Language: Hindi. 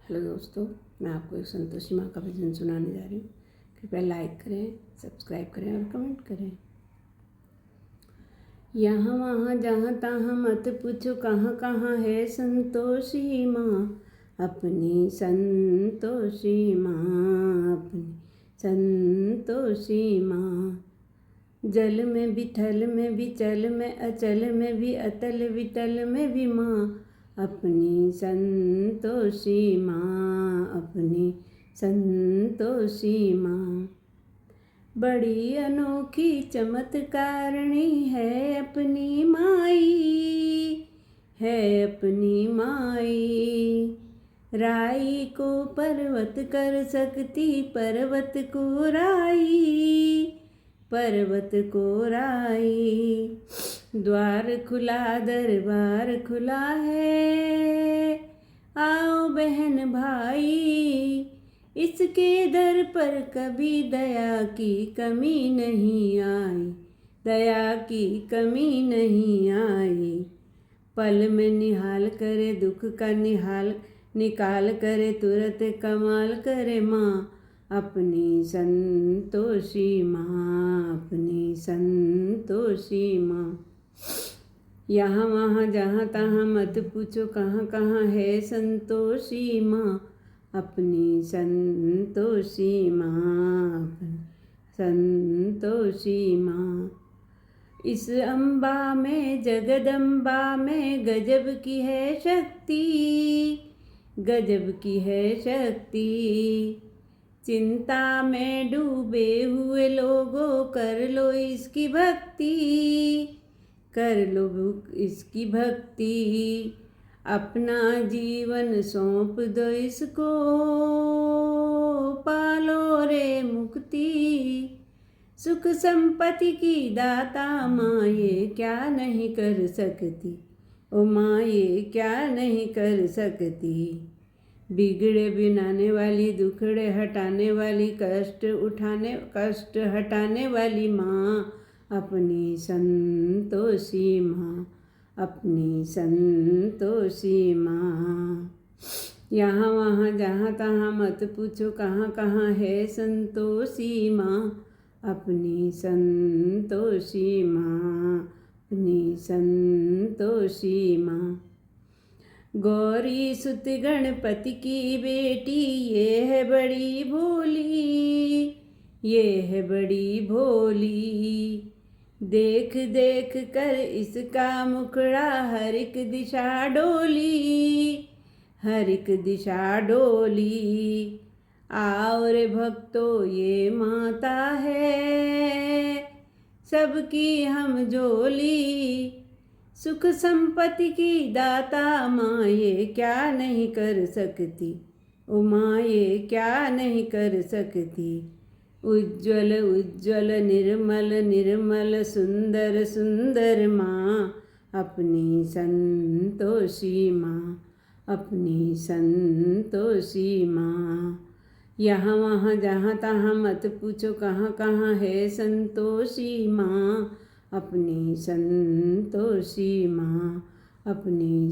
हेलो दोस्तों, मैं आपको एक संतोषी माँ का भजन सुनाने जा रही हूँ। कृपया लाइक करें, सब्सक्राइब करें और कमेंट करें। यहाँ वहाँ जहाँ तहाँ मत पूछो, कहाँ कहाँ है संतोषी माँ, अपनी संतोषी माँ, अपनी संतोषी माँ। जल में भी थल में भी चल में अचल में भी अतल वितल में भी माँ, अपनी संतोषी माँ, अपनी संतोषी माँ। बड़ी अनोखी चमत्कारणी है अपनी माई, है अपनी माई। राई को पर्वत कर सकती, पर्वत को राई, पर्वत को राई। द्वार खुला दरबार खुला है, आओ बहन भाई। इसके दर पर कभी दया की कमी नहीं आई, दया की कमी नहीं आई। पल में निहाल करे दुख का निकाल करे, तुरंत कमाल करे माँ, अपनी संतोषी माँ, अपनी संतोषी माँ। यहाँ वहाँ जहाँ तहाँ मत पूछो, कहाँ कहाँ है संतोषी माँ, अपनी संतोषी माँ, अपनी संतोषी माँ। इस अम्बा में जगदम्बा में गजब की है शक्ति, गजब की है शक्ति। चिंता में डूबे हुए लोगों कर लो इसकी भक्ति, कर लो इसकी भक्ति। अपना जीवन सौंप दो इसको, पालो रे मुक्ति। सुख संपत्ति की दाता माँ, ये क्या नहीं कर सकती, ओ माँ ये क्या नहीं कर सकती। बिगड़े बनाने वाली, दुखड़े हटाने वाली, कष्ट हटाने वाली माँ, अपनी संतोषी माँ, अपनी संतोषी माँ। यहाँ वहाँ जहाँ तहाँ मत पूछो, कहाँ कहाँ है संतोषी माँ, अपनी संतोषी माँ, अपनी संतोषी माँ। गौरी सुत गणपति की बेटी, ये है बड़ी भोली, ये है बड़ी भोली। देख देख कर इसका मुखड़ा हर एक दिशा डोली, हर एक दिशा डोली। आओ रे भक्तो ये माता है, सबकी हम जोली। सुख संपत्ति की दाता माँ, ये क्या नहीं कर सकती, ओ माँ ये क्या नहीं कर सकती। उज्ज्वल उज्ज्वल निर्मल निर्मल सुंदर सुंदर माँ, अपनी संतोषी माँ, अपनी संतोषी माँ। यहाँ वहाँ जहाँ तहाँ मत पूछो, कहाँ कहाँ है संतोषी माँ, अपनी संतोषी माँ, अपनी